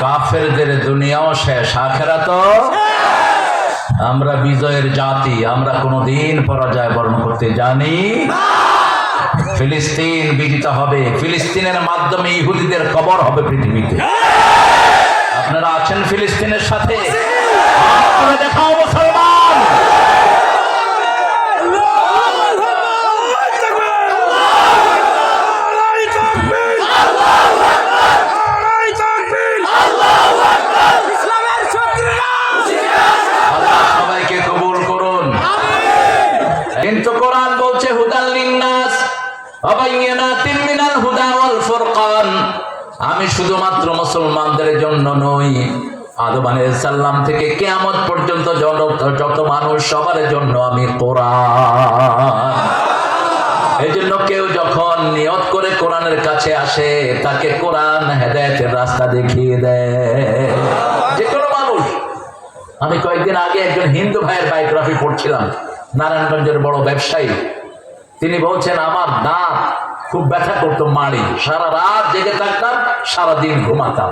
কাফেরদের দুনিয়াও শেষ, আখিরাতও আমরা বিজয়ের জাতি, আমরা কোনোদিন পরাজয় বরণ করতে জানি না। ফিলিস্তিন বিজিত হবে, ফিলিস্তিনের মাধ্যমে ইহুদিদের কবর হবে পৃথিবীতে। আপনারা আছেন ফিলিস্তিনের সাথে? আপনারা দেখাও মুসলমান। সবাইকে কবুল করুন। কিন্তু কোরআন বলছে হুদাল লিন্নাস ওয়া বাইয়িনাতিন মিনাল হুদা ওয়াল ফুরকান। আমি শুধুমাত্র মুসলমানদের জন্য নই, আদম আলাইহিস সালাম থেকে কিয়ামত পর্যন্ত যত মানুষ সবার জন্য আমি কোরআন। এজন্য কেউ যখন নিয়ত করে কোরআনের কাছে আসে তাকে কোরআন হেদায়েতের রাস্তা দেখিয়ে দেয়। যে কোনো মানুষ। আমি কয়েকদিন আগে একজন হিন্দু ভাইয়ের বায়োগ্রাফি পড়ছিলাম, নারায়ণগঞ্জের বড় ব্যবসায়ী। তিনি বলছেন আমার দাঁত খুব ব্যথা করতো, মাড়ি, সারা রাত জেগে থাকতাম, সারাদিন ঘুমাতাম,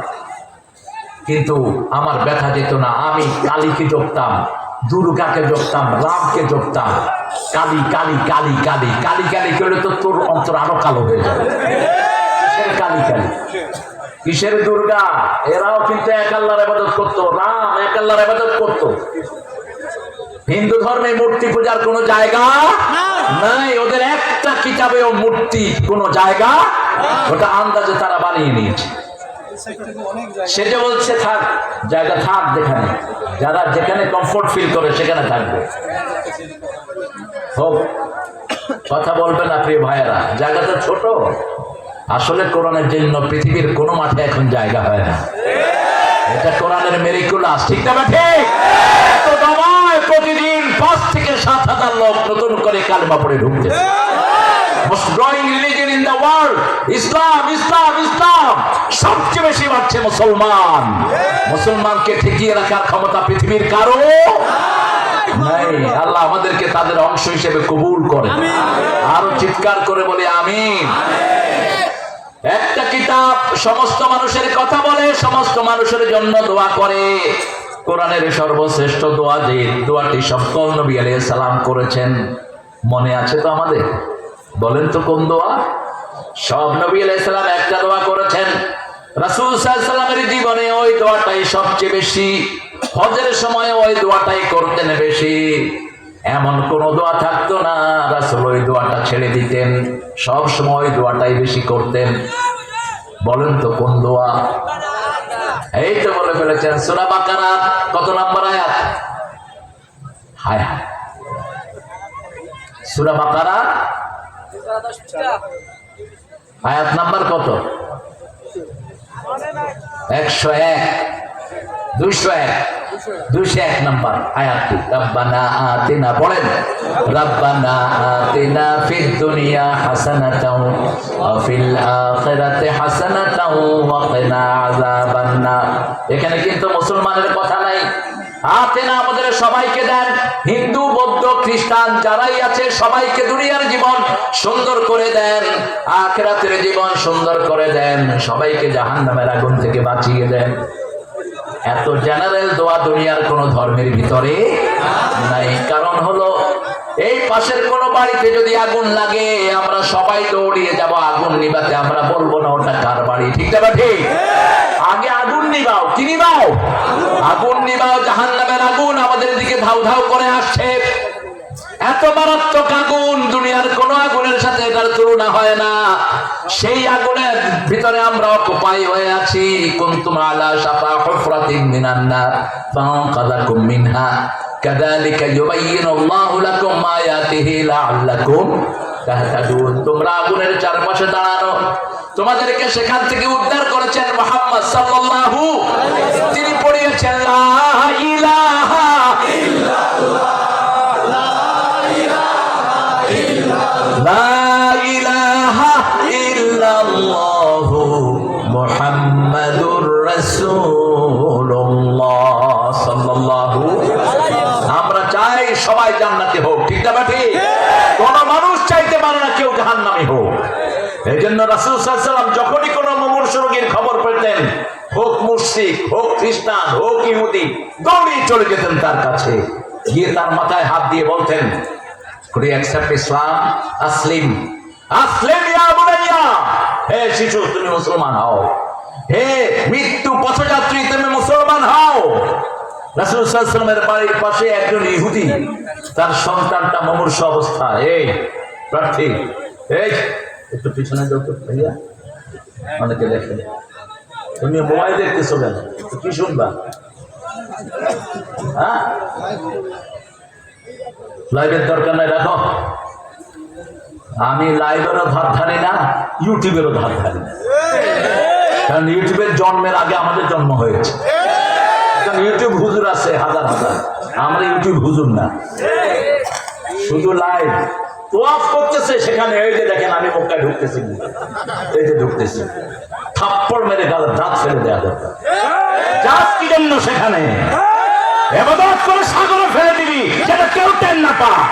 কিন্তু আমার ব্যথা যেত না। আমি কালীকে জপতাম, দুর্গাকে জপতাম, রামকে জপতাম। কালী কালী কালী কালী কালী কালী করলে তো তোর অন্তর আরো কালো হয়ে যাবে। কিসের কালী কালী, কিসের দুর্গা? এরাও কিন্তু এক আল্লাহর ইবাদত করতো, রাম এক আল্লাহর ইবাদত করতো। হিন্দু ধর্মে মূর্তি পূজার কোনো জায়গা নাই, ওদের একটা কিতাবেও মূর্তি কোনো জায়গা, ওটা আন্দাজে তারা বানিয়ে নিয়েছে। সেটা বলছে থাক, জায়গা থাক যেখানে, যারা যেখানে কমফোর্ট ফিল করে সেখানে থাকবে। হোক, কথা বলবেন না প্রিয় ভাইয়েরা, জায়গাটা ছোট। আসলে কোরআনের জন্য পৃথিবীর কোনো মাঠে এখন জায়গা হয় না। এটা কোরআনের মেরিকুলাস, ঠিক না ঠিক? এত দমায় প্রতিদিন 5 থেকে 7,000 লোক নতুন করে কালেমা পড়ে ঢুকছে। Most growing religion in the world, Islam, Islam, Islam. সবচেয়ে বেশি বাড়ছে মুসলমান। মুসলমানকে ঠেকিয়ে রাখার ক্ষমতা পৃথিবীর কারো নাই। আল্লাহ আমাদেরকে তাদের অংশ হিসেবে কবুল করে। আরো চিৎকার করে বলি আমিন। একটা কিতাব সমস্ত মানুষের কথা বলে, সমস্ত মানুষের জন্য দোয়া করে। কোরআনের সর্বশ্রেষ্ঠ দোয়া, যে দোয়াটি সকল নবী আলাইহিস সালাম করেছেন, মনে আছে তো আমাদের? বলেন তো কোন দোয়া? সব নবী আলাইহিস সালাম একটা দোয়া করেছেন। রাসূল সাল্লাল্লাহু আলাইহি ওয়াসাল্লামের জীবনে ওই দোয়াটাই সবচেয়ে বেশি, হজের সময় ওই দোয়াটাই করতেন বেশি। এমন কোন দোয়া থাকতো না রাসূল ওই দোয়াটা ছেড়ে দিতেন, সব সময় দোয়াটাই বেশি করতেন। বলেন তো কোন দোয়া? এই তো বলে ফেলেছেন, সূরা বাকারা কত নম্বর আয়াত? হায় হায়, সূরা বাকারা আয়াত নাম্বার কত? 101, 201, 201 নাম্বার আয়াতটি। রব্বানা আতিনা, পড়েন, রব্বানা আতিনা ফিদ দুনিয়া হাসানাতাও ওয়া ফিল আখিরাতি হাসানাতাও ওয়া কিনা আযাবান নার। এখানে কিন্তু মুসলমানের কথা নাই। আতিনা আমাদের সবাইকে দেন, হিন্দু বৌদ্ধ খ্রিস্টান যারাই আছে সবাইকে দুনিয়ার জীবন সুন্দর করে দেন, আখিরাতের জীবন সুন্দর করে দেন, সবাইকে জাহান্নামের আগুন থেকে বাঁচিয়ে দেন। এত জেনারেল দোয়া দুনিয়ার কোন ধর্মের ভিতরে নাই। কারণ হলো এই পাশের কোন বাড়িতে যদি আগুন লাগে আমরা সবাই দৌড়িয়ে যাব আগুন নিভাতে, আমরা বলবো না ওটা কার বাড়ি, ঠিক না ঠিক? আগে আগুন নিভাও, কি নিভাও? আগুন নিভাও। জাহান্নামের আগুন আমাদের দিকে ধাউ ধাউ করে আসছে। এত মারাত্মক আগুন, দুনিয়ার কোন আগুনের সাথে এটার তুলনা হয় না। সেই আগুনের ভিতরে আমরা অকুপাই হয়ে আছি। কুনতুম আলা শাফা হুফরাতিন মিনান নার ফাআনকাযাকুম মিনহা কাযালিকা ইউবাইয়িনুল্লাহু লাকুম আয়াতিহি লাআল্লাকুম তাহতাদুন। তোমরা আগুনের চারপাশে দাঁড়ানো, তোমাদেরকে সেখান থেকে উদ্ধার করেছেন মুহাম্মদ সাল্লাল্লাহু আলাইহি ওয়াসাল্লাম। তিনি পড়িয়েছেন লা ইলাহা ইল্লাল্লাহ, লা ইলাহা ইল্লাল্লাহু মুহাম্মাদুর রাসূলুল্লাহ সাল্লাল্লাহু আলাইহি ওয়াসাল্লাম। আমরা চাই সবাই জান্নাতে হোক, ঠিক না ঠিক? কোন মানুষ চাইতে পারে না কেউ জাহান্নামে হোক। এইজন্য রাসূল সাল্লাল্লাহু আলাইহি ওয়াসাল্লাম যখনই কোন মুমূর্ষু রোগীর খবর পেতেন, হুকমুস মুশরিক, হোক খ্রিস্টান, হোক ইহুদি, দৌড়িয়ে চলে যেতেন তার কাছে, গিয়ে তার মাথায় হাত দিয়ে বলতেন, could you accept Islam? আসলিম, আসলিম ইয়া বুনাইয়া, হে শিশু তুমি মুসলমান হও, হে মৃত্যু পথযাত্রী তুমি মুসলমান হও। রাসূল সাল্লাল্লাহু আলাইহি ওয়াসাল্লামের বাড়ির পাশে একজন ইহুদি, তার সন্তানটা মুমূর্ষ অবস্থা। এই প্রার্থী, এই একটু পিছনে যাও তো ভাইয়া, অনেকে দেখে। তুমি মোবাইল দেখতেছো কেন? কি শুনবা? হ্যাঁ, লাইভের দরকার নাই, রাখো। আমি লাইভেরও ধার ধারি না, ইউটিউবেরও ধার ধারি না, কারণ ইউটিউবের জন্মের আগে আমাদের জন্ম হয়েছে। কারণ ইউটিউব হুজুর আছে হাজার হাজার, আমরা ইউটিউব হুজুর না। শুধু লাইভ ওয়াজ করতেছে সেখানে, এই যে দেখেন আমি মক্কায় ঢুকতেছি, এই যে ঢুকতেছি, থাপ্পড় মেরে গালে দাঁত ফেলে দেওয়া দরকার। যাস কি জন্য সেখানে? ইবাদত করে সাগরে ফেলে দিবি, যেটা কেউ টেন না পায়।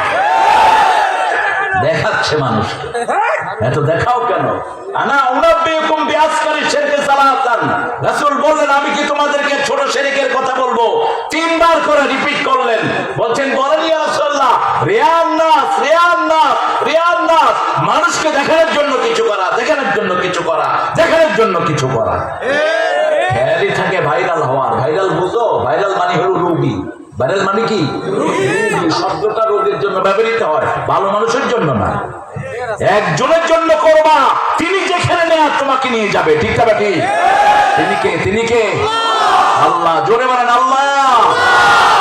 দেখাচ্ছে মানুষকে, এত দেখাও কেন? আনা উনাব্বিউকুম বিআসকারি শিরকি সালাতান, রাসূল বললেন আমি কি তোমাদেরকে ছোট শিরকের কথা বলবো? তিনবার করে রিপিট করলেন, বলছেন বলেন ইয়া রাসূলুল্লাহ, রিয়ান নাস, রিয়ান নাস, রিয়ান নাস, মানুষকে দেখানোর জন্য কিছু করা, দেখানোর জন্য কিছু করা, দেখানোর জন্য কিছু করা। খেয়ালই থাকে ভাইরাল হওয়ার। ভাইরাল বুঝো? ভাইরাল মানে হলো রোগী। ভাইরাল মানে কি? শব্দটা রোগীর জন্য ব্যবহৃত হয়, ভালো মানুষের জন্য না। একজনের জন্য করবা, তিনি যেখানে নেয় তোমাকে নিয়ে যাবে। ঠিক না ঠিক? তিনি কে? তিনি কে? আল্লাহ। জোরে বলেন আল্লাহ,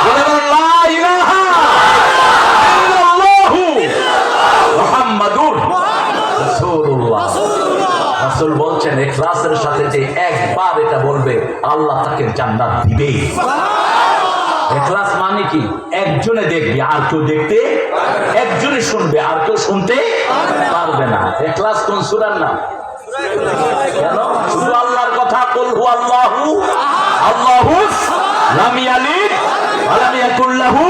জোরে বলেন লা ইলাহা ইল্লাল্লাহু মুহাম্মাদুর রাসূলুল্লাহ। রাসূল বলছেন ইখলাসের সাথে যে একবার এটা বলবে, আল্লাহ তাকে জান্নাত দিবে। ইখলাস মানে কি? একজনে দেখবে আর কেউ দেখতে, একজনে শুনবে আর কেউ শুনতে পারবে না। ইখলাস কোন সূরার নাম? কেন? শুধু আল্লাহর কথা, কুল হুয়াল্লাহু আল্লাহু লাম ইয়ালিদ ওয়া লাম ইয়াকুল লাহু।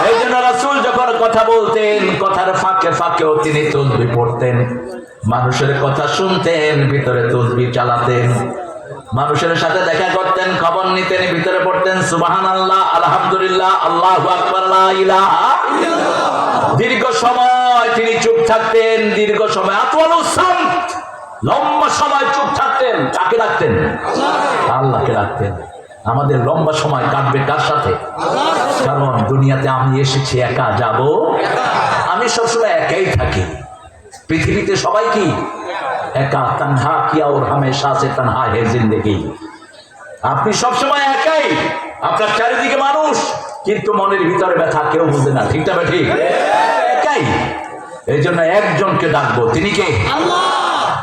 এই জন্য রাসূল যখন কথা বলতেন, কথার ফাঁকে ফাঁকেও তিনি তাসবিহ পড়তেন, মানুষের কথা শুনতেন, ভিতরে তাসবিহ চালাতেন, মানুষের সাথে দেখা করতেন, খবর নিতেন, ভিতরে পড়তেন সুবহানাল্লাহ, আলহামদুলিল্লাহ, আল্লাহু আকবার, লা ইলাহা ইল্লাল্লাহ। দীর্ঘ সময় তিনি চুপ থাকতেন, দীর্ঘ সময়, আতওয়ালুস সামত, লম্বা সময় চুপ থাকতেন। কাকে রাখতেন? আল্লাহকে রাখতেন। আমাদের লম্বা সময় কাটবে কার সাথে? কারণ দুনিয়াতে আমি এসেছি একা, যাব। আমি সবসময় একাই থাকি। পৃথিবীতে সবাই কি একা? তনহা কিয়া ওর হামেশা সে তনহা হে জিন্দেগি। আপনি সবসময় একাই, আপনার চারিদিকে মানুষ, কিন্তু মনের ভিতরে ব্যথা কেউ বুঝে না। ঠিক না ঠিক? একাই। এই জন্য একজনকে ডাকবো, তিনি কে? আল্লাহ।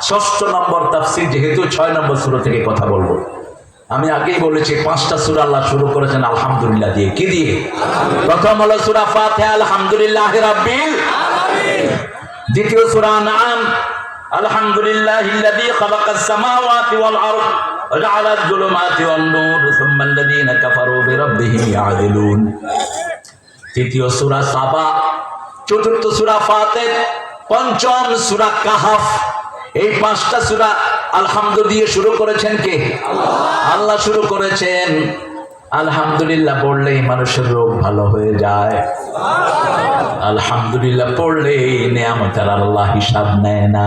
৬ষ্ঠ নম্বর তাফসীর, যেহেতু ৬ নম্বর সূরা থেকে কথা বলবো। আমি আগেই বলেছি ৫টা সূরা আল্লাহ শুরু করেছেন আলহামদুলিল্লাহ দিয়ে। কি দিয়ে? প্রথম হলো সূরা ফাতিহা, আলহামদুলিল্লাহি রাব্বিল আলামিন। দ্বিতীয় সূরা আনআম, আলহামদুলিল্লাহিল্লাযী খালাকাস সামাওয়াতি ওয়াল আরদ ওয়া জাআলাজ যুলুমাতি ওয়ান নূর সুম্মাল্লাযীনা কাফারু বিরাব্বিহিম ইয়াদিলুন। তৃতীয় সূরা সাবা, চতুর্থ সূরা ফাতির, পঞ্চম সূরা কাহফ। এই 5টা সূরা আলহামদুলিল্লাহ দিয়ে শুরু করেছেন কে? আল্লাহ শুরু করেছেন। আলহামদুলিল্লাহ পড়লেই মানুষের রোগ ভালো হয়ে যায়। আলহামদুলিল্লাহ পড়লেই নেয়ামতের আল্লাহ হিসাব নেয় না।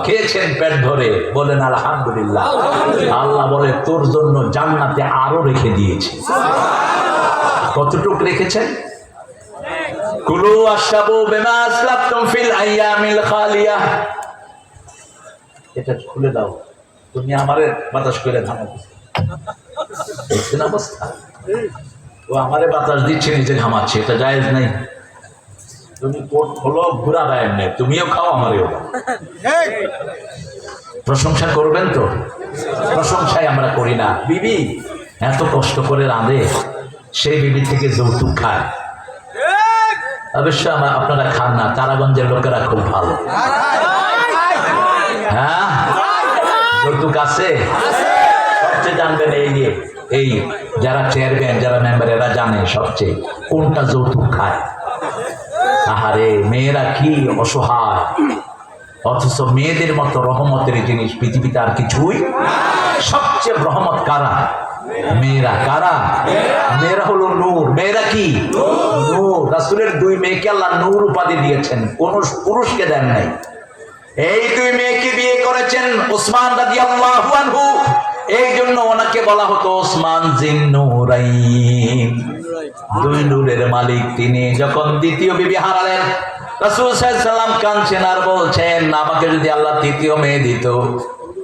খেয়েছেন পেট ভরে, বলেন আলহামদুলিল্লাহ। আল্লাহ বলে তোর জন্য জান্নাতে আরো রেখে দিয়েছি। কতটুক রেখেছেন? কুলু আশরাবু বিমা আসলাফতুম ফিল আইয়ামিল খালিয়া। এটা খুলে দাও, তুমি আমারে বাতাস করে ঘামাবো। দেখছেন অবস্থা? ও আমারে বাতাস দিচ্ছে, নিজে ঘামাচ্ছে, এটা জায়েজ নাই। তুমি কোট খোলো, ঘুরা দেয় নেই, তুমিও খাও আমারেও। প্রশংসা করবেন তো? প্রশংসাই আমরা করি না। বিবি এত কষ্ট করে রাঁধে, সেই বিবি থেকে যৌতুক খায়। অবশ্য আপনারা খান না, তারাগঞ্জের লোকেরা খুব ভালো। হ্যাঁ, যৌতুক আছে। সবচেয়ে জানবেন এই যারা চেয়ারম্যান, যারা মেম্বার, এরা জানে সবচেয়ে কোনটা যৌতুক খায়। আহারে মেয়েরা কি অসহায়, অথচ মেয়েদের মতো রহমতের জিনিস পৃথিবীতে আর কিছুই। সবচেয়ে রহমত কারা? মেয়েরা। কারা? মেয়েরা হলো নূর। মেয়েরা কি? নূর। রাসূলের দুই মেয়েকে আল্লাহ নূর উপাধি দিয়েছেন, কোন পুরুষকে দেন নাই। এই দুই মেয়েকে বিয়ে করেছেন ওসমান রাদিয়াল্লাহু আনহু, এই জন্য ওনাকে বলা হতো ওসমান জিন্নুরাইন, দুই নূরের মালিক তিনি। যখন দ্বিতীয় বিবি হারালেন, রাসূল সাল্লাল্লাহু আলাইহি ওয়াসাল্লাম কাঁদছেন আর বলছেন, আমাকে যদি আল্লাহ তৃতীয় মেয়ে দিত,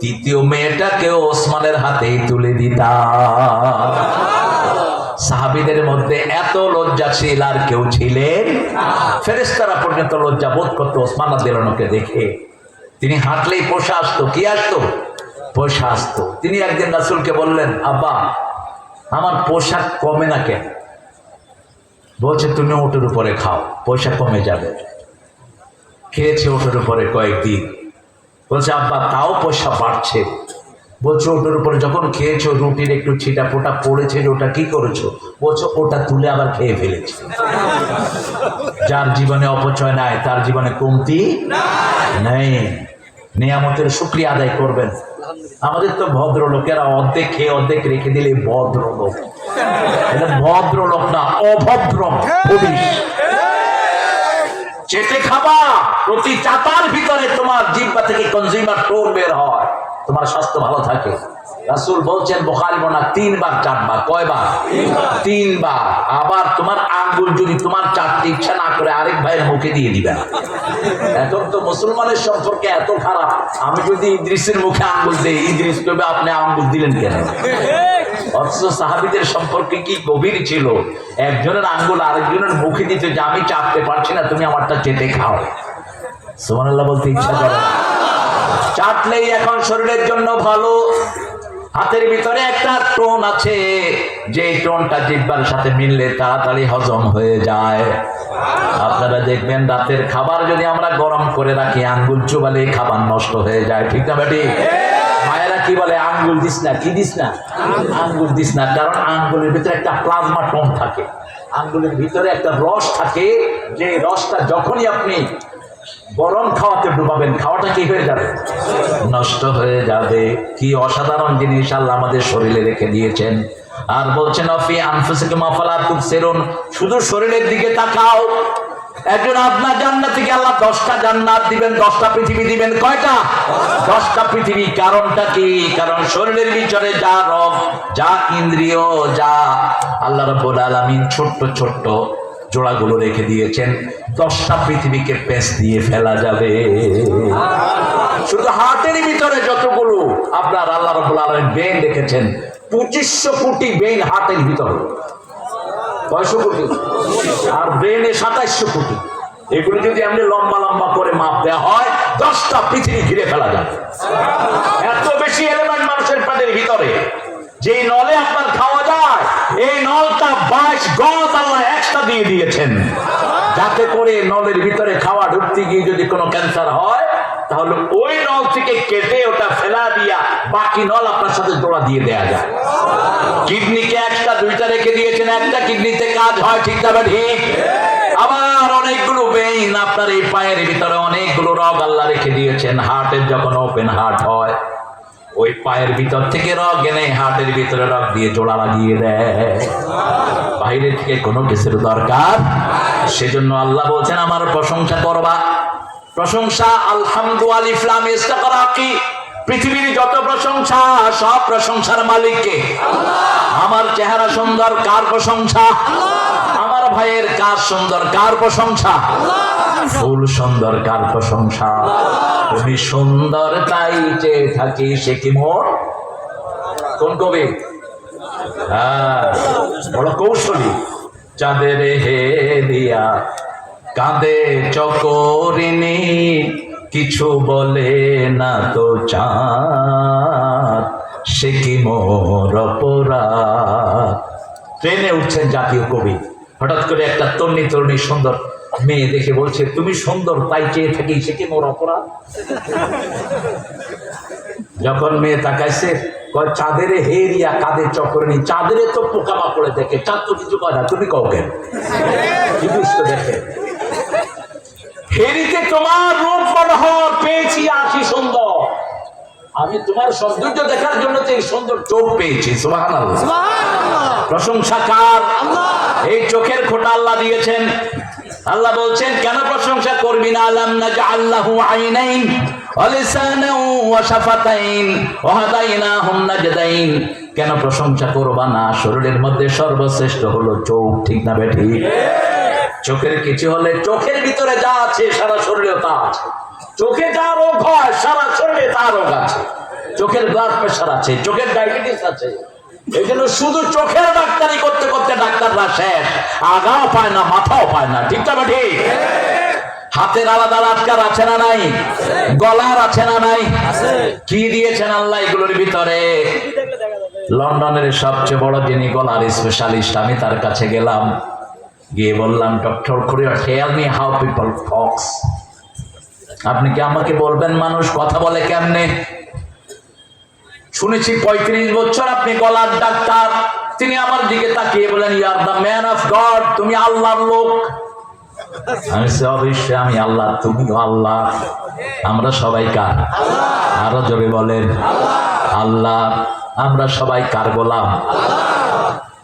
তৃতীয় মেয়েটাকেও ওসমানের হাতেই তুলে দিতাম। সাহাবীদের মধ্যে এত লজ্জাশীল আর কেউ ছিলেন? ফেরেশতারা পর্যন্ত লজ্জা বোধ করতো ওসমান রাদিয়াল্লাহু আনহুকে দেখে। তিনি হাঁটলেই পোষা আসতো। কি আসতো? পোষা আসতো। তিনি একদিন রাসূলকে বললেন, আব্বা আমার পোশাক কমে না কেন? বলছে, তুমি ওটের উপরে খাও, পয়সা কমে যাবে। খেয়েছে ওটের উপরে কয়েকদিন। বলছে, আব্বা তাও পয়সা বাড়ছে। বলছো, ওটার উপরে যখন খেয়েছো রুটির একটু ছিটা ফোটা পড়েছে, ওটা কি করেছো? বলছো, ওটা তুলে আবার খেয়ে ফেলেছি। যার জীবনে অপচয় নাই তার জীবনে কমতি নেই। নিয়ামতের শুকরিয়া আদায় করবেন। আমাদের তো ভদ্রলোকেরা অর্ধেক খেয়ে অর্ধেক রেখে দিলে ভদ্রলোক। এটা ভদ্রলোক না, অভদ্র পুলিশ। চেটে খাবা, প্রতি চাতার ভিতরে তোমার জিহ্বা থেকে কনজিউমার টোন বের হয়, তোমার স্বাস্থ্য ভালো থাকে। রাসূল বলছেন বুখারী বর্ণনা, 3 বার চাটবা। কয়বার? 3 বার। আবার তোমার আঙ্গুল যদি তোমার চাটতে ইচ্ছা না করে আরেক ভাইয়ের মুখে দিয়ে দিবে। এখন তো মুসলমানের সম্পর্কে এত খারাপ, আমি যদি ইদ্রিসের মুখে আঙ্গুল দেই, ইদ্রিস কবে আপনি আঙ্গুল দিলেন কেন? অথচ সাহাবীদের সম্পর্কে কি গভীর ছিল, একজনের আঙ্গুল আরেকজনের মুখে দিত যে আমি চাটতে পারছি না, তুমি আমারটা চেটে খাও। সুবহানাল্লাহ বলতে ইচ্ছা করে। চাটলেই এখন শরীরের জন্য ভালো। হাতের ভিতরে একটা টোন আছে, যে টোনটা জিহ্বার সাথে মিললে তাড়াতাড়ি হজম হয়ে যায়। আপনারা দেখবেন রাতের খাবার যদি আমরা গরম করে রাখি, আঙ্গুল চুবালে খাবার নষ্ট হয়ে যায়। ঠিক না বেটি? মায়েরা কি বলে, আঙ্গুল দিস না। কি দিস না? আঙ্গুল দিস না। কারণ আঙ্গুলের ভিতরে একটা প্লাজমা টোন থাকে, আঙ্গুলের ভিতরে একটা রস থাকে, যে রসটা যখনই আপনি গরম খাওয়াতে ডুবাবেন, খাওয়াটা কি হয়ে যাবে? নষ্ট হয়ে যাবে। কি অসাধারণ জিনিস আল্লাহ আমাদের শরীরে রেখে দিয়েছেন। আর বলছেন অফি আনফুসিকুম আফালা তুবসিরুন, শুধু শরীরের দিকে তাকাও। একজন আপনার জান্নাত থেকে আল্লাহ 10টা জান্নাত দিবেন, 10টা পৃথিবী দিবেন। কয়টা? 10টা পৃথিবী। কারণটা কি? কারণ শরীরের ভিতরে যা রগ, যা ইন্দ্রিয়, যা আল্লাহ রাব্বুল আলামিন ছোট্ট ছোট্ট জোড়াগুলো রেখে দিয়েছেন, 10টা পৃথিবীকে পেঁচ দিয়ে ফেলা যাবে। শুধু হার্টের ভিতরে যতগুলো আপনার আল্লাহ রাব্বুল আলামিন বেইন রেখেছেন, 2500 কোটি বেইন হার্টের ভিতরে। 900 কোটি। আর ব্রেনে 2700 কোটি। এগুলো যদি আপনি লম্বা লম্বা করে মাপ দেওয়া হয়, 10টা পৃথিবী ঘিরে ফেলা যাবে। এত বেশি এলিমেন্ট মানুষের পেটের ভিতরে। যেই নলে আপনার খাওয়া যায়, এই নলটা 22 গজ আল্লাহ এক্সট্রা দিয়ে দিয়েছেন, যাতে করে নলের ভিতরে খাওয়া ঢুকতে গিয়ে যদি কোনো ক্যান্সার হয়, তাহলে ওই নল থেকে কেটে ওটা ফেলা দিয়া বাকি নল আপনার সাথে জোড়া দিয়ে দেয়া যায়। কিডনিকে একটা 2টা রেখে দিয়েছেন, একটা কিডনিতে কাজ হয়। ঠিক না ঠিক? আবার অনেকগুলো বেইন আপনার এই পায়ের ভিতরে, অনেকগুলো রগ আল্লাহ রেখে দিয়েছেন। হার্টের যখন ওপেন হার্ট হয়, ওই পায়ের ভিতর থেকে রগ এনে হার্টের ভিতরে রগ দিয়ে জোড়া লাগিয়ে দেয়। বাইরে থেকে কোনো কিছুর দরকার। সেজন্য আল্লাহ বলছেন আমার প্রশংসা করবা। প্রশংসা আলহামদুলিল্লাহ আলিফ লাম ইস্তাগরাকি, পৃথিবীর যত প্রশংসা সব প্রশংসার মালিককে। আমার চেহারা সুন্দর, কার প্রশংসা? আমার ভাইয়ের কাজ সুন্দর, কার প্রশংসা? ফুল সুন্দর, কার প্রশংসা? তুমি সুন্দর তাই চেয়ে থাকি, সে কি মোর? কোন কবি? বড় কৌশলী। চাঁদের হে দিয়া কাঁদে চকরিনী, কিছু বলে না তো চাঁদ, সে কি মোর অপরাধ। ট্রেনে উঠছেন জাতীয় কবি, হঠাৎ করে একটা তরুণী সুন্দর মেয়ে দেখে বলছে, তুমি সুন্দর তাই চেয়ে থাকি, সে কি মোর অপরাধ। যখন মেয়ে তাকাইছে, কয় চাঁদের হেরিয়া কাঁদে চকরিনী। চাঁদের তো পোকামাকড়ে দেখে, চাঁদ তো কিছু কয় না, তুমি কও কেন? দেখে ফেরিতে তোমার রূপ মনোহর পেয়েছি আঁখি সুন্দর, আমি তোমার সৌন্দর্য দেখার জন্য তো এই সুন্দর চোখ পেয়েছি। সুবহানাল্লাহ, প্রশংসা কার? এই চোখের খোঁটা আল্লাহ দিয়েছেন। আল্লাহ বলছেন কেন প্রশংসা করবি না? আলাম নাজআল লাহু আইনাইন ওয়া লিসানান ওয়া শাফাতাইন ওয়া হাদাইনাহুম নাজদাইন। কেন প্রশংসা করবা না? শরীরের মধ্যে সর্বশ্রেষ্ঠ হলো চোখ, ঠিক না বেঠি? চোখের কিছু হলে চোখের ভিতরে যা আছে সারা শরীরেও তা আছে। চোখে যা রোগ হয় সারা শরীরে তা রোগ আছে। চোখের ব্লাড প্রেশার আছে, চোখের ডায়াবেটিস আছে। এই জন্য শুধু চোখের ডাক্তারি করতে করতে ডাক্তাররা শেষ, আগাও পায় না, মাথাও পায় না, ঠিক না ঠিক? হাতের আলাদা আটকার আছে না নাই? গলার আছে না নাই? কি দিয়েছেন আল্লাহ এগুলোর ভিতরে? লন্ডনের সবচেয়ে বড় যিনি গলার স্পেশালিস্ট, আমি তার কাছে গেলাম, গিয়ে বললাম, doctor courier tell me how people talks. আপনি কি আমাকে বলবেন মানুষ কথা বলে কেমনে? শুনেছি 35 বছর আপনি গলার ডাক্তার। তিনি আমার দিকে তাকিয়ে বলেন, you are the man of god, তুমি আল্লাহর লোক। আমি অবশ্যই আমি আল্লাহ, তুমিও আল্লাহ। আমরা সবাই কার? আরো জোরে বলেন, আল্লাহ। আমরা সবাই কার গোলাম?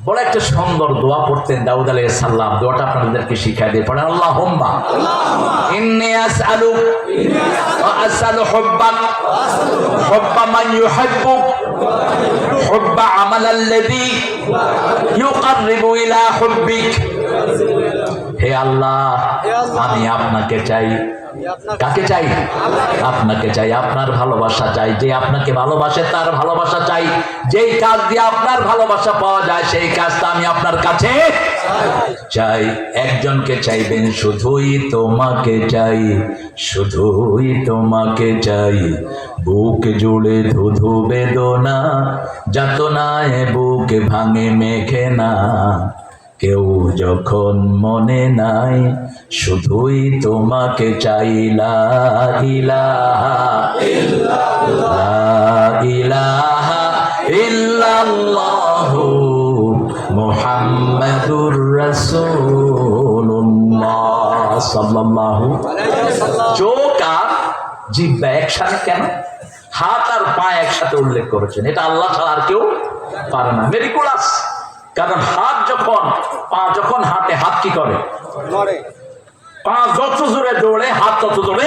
বড় একটা সুন্দর দোয়া পড়তেন দাউদ আলাইহিস সালাম। দোয়াটা আপনাদেরকে শিখাই দিই, পড়েন আল্লাহুম্মা ইন্নী আসআলু ওয়া আসআলু হুব্বাক হুব্বা মান ইউহিব্বুক হুব্বা আমালাল্লাযী ইউকাররিবু ইলা হুব্বিক। হে আল্লাহ, আমি আপনাকে চাই। কাকে চাই? আপনাকে চাই। আপনার ভালোবাসা চাই। যে আপনাকে ভালোবাসে তার ভালোবাসা চাই। যেই কাজ দিয়ে আপনার ভালোবাসা পাওয়া যায় সেই কাজটা আমি আপনার কাছে চাই। একজনকে চাইবেন, শুধুই তোমাকে চাই, শুধুই তোমাকে চাই। বুক জুড়ে ধুধু বেদনা, যাতনায় বুক ভাঙে মেঘে না। কেউ যখন মনে নাই, শুধুই তোমাকে চাই। লা ইলাহা ইল্লাল্লাহ, লা ইলাহা ইল্লাল্লাহু মুহাম্মাদুর রাসূলুল্লাহ সাল্লাল্লাহু আলাইহি ওয়াসাল্লাম। চোখ আর জিহ্বা একসাথে কেন? হাত আর পা একসাথে উল্লেখ করেছেন, এটা আল্লাহ ছাড়া আর কেউ পারে না। মেরিকুলাস। কারণ হাত যখন, পা যখন হাতে, হাত কি করে? পা যত জোরে দৌড়ে হাত তত জোরে।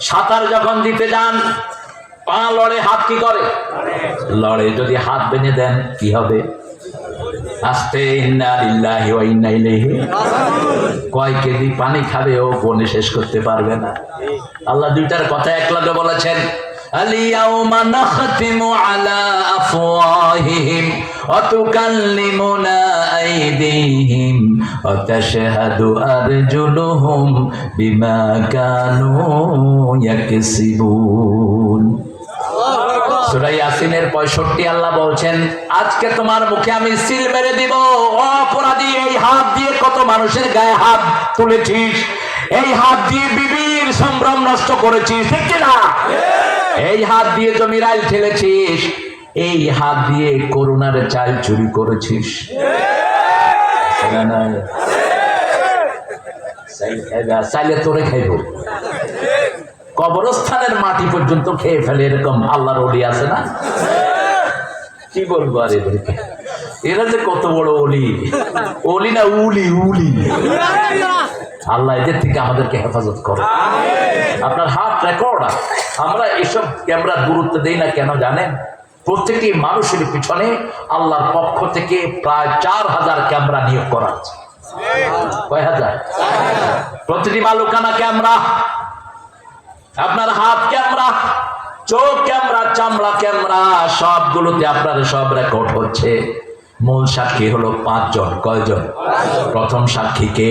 সাঁতার যখন দিতে যান, পা লড়ে, হাত কি করে? লড়ে। যদি হাত ভেঙে দেন কি হবে? আস্তে ইন্না লিল্লাহি ওয়া ইন্না ইলাইহি। কয় কেজি পানি খাবে ও বনে শেষ করতে পারবে না। আল্লাহ দুইটার কথা একলাগে বলেছেন, আল-ইয়াওমা নাখতিমু আলা আফওয়াহিহিম ওয়া তুকাল্লিমুনা আইদিহিম ওয়া তাশহাদু আরজুলুহুম বিমা কানু ইয়াকসিবুন। সূরা ইয়াসিনের 65 আল্লাহ বলছেন, আজকে তোমার মুখে আমি সিল মেরে দিব। অপরাধী, এই হাত দিয়ে কত মানুষের গায়ে হাত তুলেছিস, এই হাত দিয়ে বিবির সম্ভ্রম নষ্ট করেছিস, ঠিক না? এই হাত দিয়ে জমির আইল ঠেলেছিস, এই হাত দিয়ে করুণার চাল চুরি করেছিস। চাইলে তোরে খাইব। কবরস্থানের মাটি পর্যন্ত খেয়ে ফেলে, এরকম আল্লাহর ওলি আছে না? কি বলবো আর এদেরকে, এরা যে কত বড় ওলি। ওলি না উলি, উলি। আল্লাহ এদের থেকে আমাদেরকে হেফাজত করে। আপনার হাত রেকর্ড। আমরা এসব ক্যামেরার গুরুত্ব দেই না কেন জানেন? প্রত্যেকটি মানুষের পিছনে আল্লাহর পক্ষ থেকে প্রায় 4000 ক্যামেরা নিয়োগ করা আছে। কয় হাজার? প্রতিটি মালুকানা ক্যামেরা, আপনার হাত ক্যামেরা, চোখ ক্যামেরা, চামড়া ক্যামেরা, সবগুলোতে আপনার সব রেকর্ড হচ্ছে। মূল সাক্ষী হলো 5 জন। কয়জন? প্রথম সাক্ষীকে,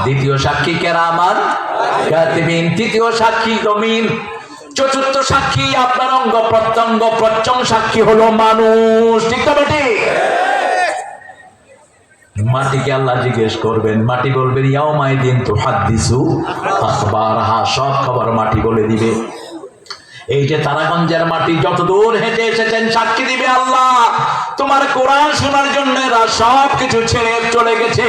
দ্বিতীয় সাক্ষী কেরামান কাতিবিন, তৃতীয় সাক্ষী জমিন, চতুর্থ সাক্ষী আপনার অঙ্গ প্রত্যঙ্গ, পঞ্চম সাক্ষী হলো মানুষ, ঠিক না বেটি? মাটিকে আল্লাহ জিজ্ঞেস করবেন, মাটি বলবেন ইয়াউমাইদিন তুহাদ্দিসু আখবারহা, সব খবর মাটি বলে দিবে। এই যে তারাগঞ্জের মাটি যত দূর হেঁটে এসেছেন সাক্ষী দিবে, আল্লাহ তোমার কোরআন শোনার জন্য এরা সব কিছু ছেড়ে চলে গেছে।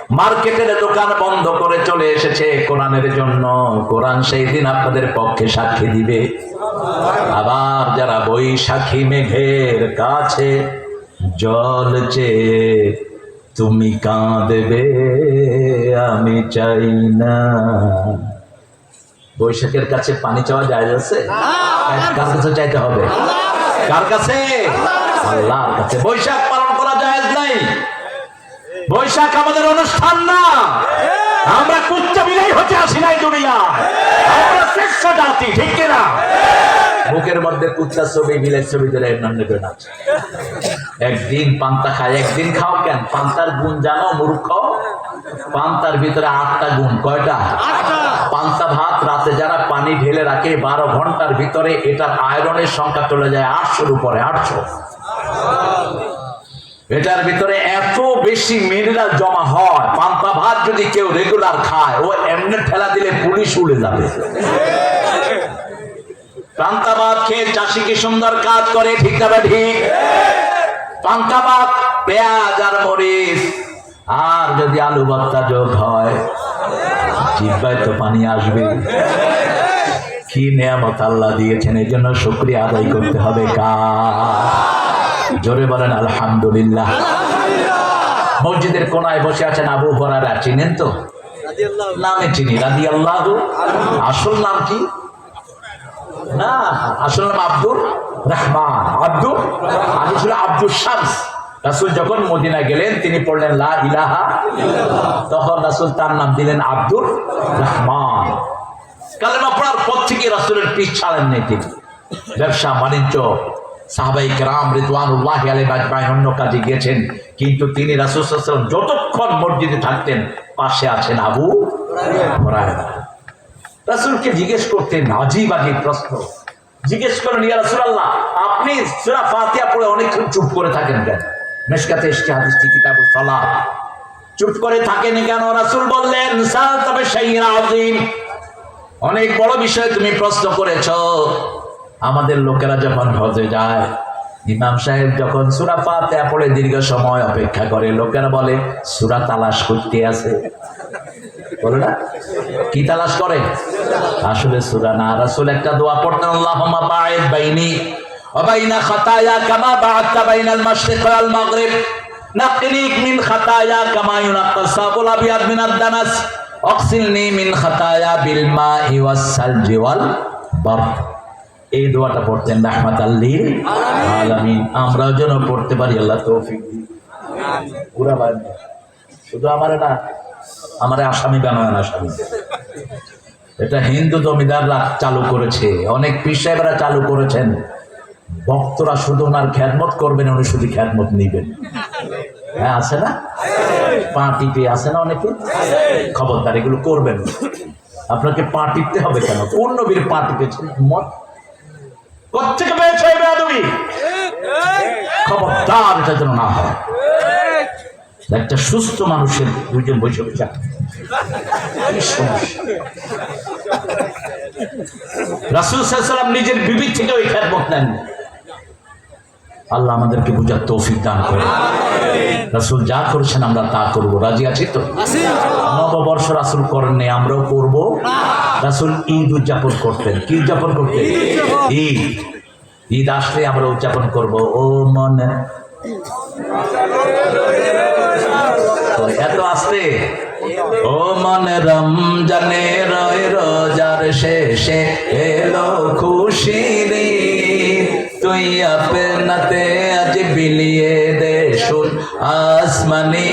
মার্কেটের দোকান বন্ধ করে চলে এসেছে কোরআনের জন্য। কোরআন সেই দিন আপনাদের পক্ষে সাক্ষী দিবে। আবার যারা বৈশাখী মেঘের কাছে জল চেয়ে তুমি কাঁদবে আমি চাই না। বৈশাখের কাছে পানি চাওয়া যায় আছে? কার কাছে চাইতে হবে? কার কাছে? আল্লাহর কাছে। বৈশাখ পালন করা যায় নাই। বৈশাখ আমাদের অনুষ্ঠান না। আমরা কুচ্চা বিলাই হতে আসি নাই দুনিয়া। আমরা শ্রেষ্ঠ জাতি, ঠিক কিনা? বুকের মধ্যে কুচ্চা ছবি, বিলের ছবি ধরে নাম নেবে না। একদিন পান্তা খায়, একদিন খাও কেন? পান্তার গুণ জানো মূর্খ? পান্তার ভিতরে 8টা গুণ। কয়টা? পান্তা ভাত রাতে যারা পানি ঢেলে রাখে 12 ঘন্টার ভিতরে এটার আয়রনের সংখ্যা চলে যায় 800-র উপরে। 800। এটার ভিতরে এত বেশি মিনারেল জমা হয়। পান্তা ভাত যদি কেউ রেগুলার খায়, ও এমনি ঠেলা দিলে পুলিশ উড়ে যাবে। পান্তা ভাত খেয়ে চাষি কি সুন্দর কাজ করে, ঠিক না ঠিক? পান্তা ভাত, পেঁয়াজ আর মরিচ আর যদি আলু ভর্তা যোগ হয়, জিহ্বায় তো পানি আসবে। কি নিয়ামত আল্লাহ দিয়েছেন, এই জন্য শুকরিয়া আদায় করতে হবে। জোরে বলেন আলহামদুলিল্লাহ। মসজিদের কোনায় বসে আছেন আবু হুরায়রা, চিনেন তো? নামে চিনি, রাদিয়াল্লাহু। আসল নাম কি? না, আসল নাম আব্দুর রহমান। আব্দুর আগে ছিল আব্দুল শামস। রাসূল যখন মদিনা গেলেন তিনি পড়লেন লা ইলাহা, তখন রাসূল তার নাম দিলেন আব্দুর রহমান। কালেমা পড়ার পর থেকে রাসূলের পিছ ছাড়েন নেই তিনি। ব্যবসা বাণিজ্য, সাহাবায়ে কেরাম রিদওয়ানুল্লাহি আলাইহিম আজমাইন অন্য কাজে গিয়েছেন, কিন্তু তিনি রাসূল সাল্লাল্লাহু আলাইহি ওয়াসাল্লাম যতক্ষণ মসজিদে থাকতেন পাশে আছেন আবু হুরায়রা। রাসূলকে জিজ্ঞেস করতেন আজীব আজীব প্রশ্ন। জিজ্ঞেস করেন, ইয়া রাসূলুল্লাহ, আপনি সূরা ফাতিহা পড়ে অনেকক্ষণ চুপ করে থাকেন কেন? মিশকাতে এসেছে হাদিসটি, কিতাবুস সালাত। চুপ করে থাকেন কেন? রাসূল বললেন, সালতা বিশাইইন আযীম, অনেক বড় বিষয় তুমি প্রশ্ন করেছো। আমাদের লোকেরা যখন হজে যায়, ইমাম সাহেব যখন সূরা ফাতিহা পড়ে দীর্ঘ সময় অপেক্ষা করে, লোকেরা বলে সূরা তালাশ করতে আছে। বলে না? কি তালাশ করে? আসলে সূরা না। রাসূল একটা দোয়া পড়তেন, আল্লাহুম্মা বাঈদ বাইনি ওয়া বাইনা খাতায়া কামা বা'আদতা বাইনাল মাশরিক ওয়াল মাগরিব, নাক্কিনি মিন খাতায়া কামা ইউনাক্কাস সাবুল আবিয়াদ মিনাদ দানাস, ওয়াগসিলনি মিন খাতায়া বিল মাই ওয়াস সালজি ওয়াল বারদ। এই দোয়াটা পড়তেন রাহমাতাল লিল আলামিন। আমরাও যেন পড়তে পারি, আল্লাহ তৌফিক দিন। পুরা বাদ শুধু আমারে না, আমারে আসামি বানায় না। আসামি এটা হিন্দু জমিদাররা চালু করেছে, অনেক পীর সাহেবরা চালু করেছেন। ভক্তরা শুধু ওনার খেদমত করবেন, উনি শুধু খেদমত নিবেন। হ্যাঁ, আছে না? পা টিপে আছে না অনেকে? খবরদার এগুলো করবেন। আপনাকে পা টিপতে হবে কেন? কোন নবীর পা টিপেছেন? মত কোত্থেকে পেয়েছে এই বেয়াদবি? খবরদার এটা যেন না হয়। একটা সুস্থ মানুষের দুইজন বসে বসে রাসূল সাল্লাল্লাহু আলাইহি ওয়াসাল্লাম নিজের বিবি থেকে ওই খেদমত নেন। আল্লাহ আমাদেরকে বুঝার তৌফিক দান করেন। রাসূল যা করেছেন আমরা তা করব। রাজি আছি তো? নববর্ষ রাসূল করেননি, আমরাও করব। রাসূল ঈদ উদযাপন করতেন। কি উদযাপন করতেন? ঈদ। ঈদ আসলে আমরা উদযাপন করব। ও মনে এত আসতে, ও মনে রমজানে রোজার শেষে এলো খুশির ঈদ, তুই আপনাতে আজ বিলিয়ে দে শুন আসমানি